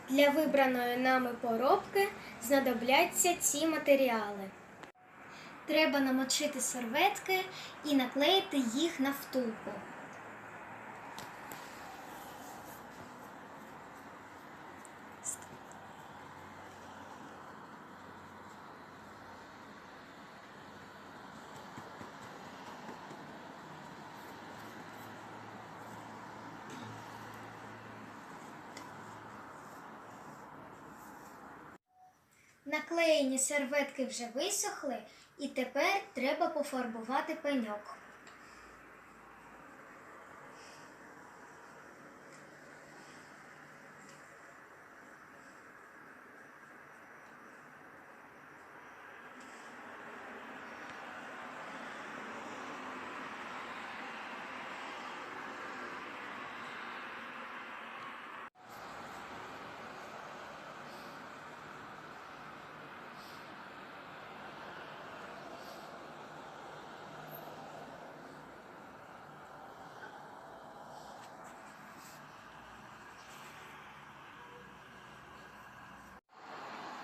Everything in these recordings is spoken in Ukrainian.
Для вибраної нами поробки знадобляться ці матеріали. Треба намочити серветки і наклеїти їх на втулку. Наклеєні серветки вже висохли, і тепер треба пофарбувати пеньок.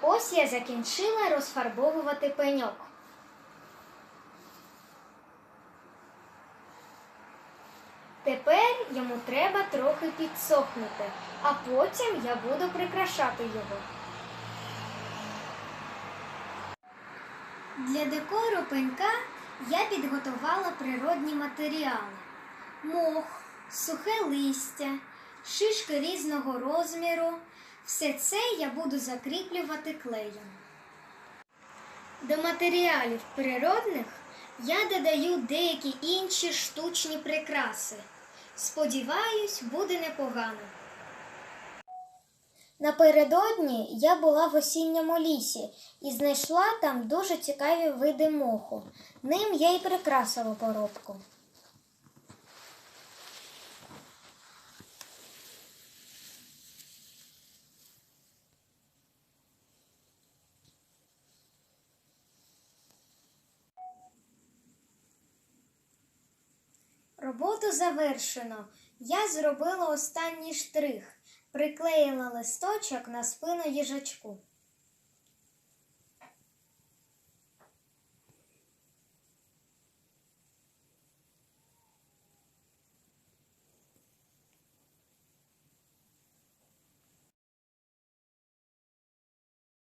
Ось я закінчила розфарбовувати пеньок. Тепер йому треба трохи підсохнути, а потім я буду прикрашати його. Для декору пенька я підготувала природні матеріали: мох, сухе листя, шишки різного розміру. Все це я буду закріплювати клеєм. До матеріалів природних я додаю деякі інші штучні прикраси. Сподіваюсь, буде непогано. Напередодні я була в осінньому лісі і знайшла там дуже цікаві види моху. Ним я й прикрасила поробку. Роботу завершено. Я зробила останній штрих. Приклеїла листочок на спину їжачку.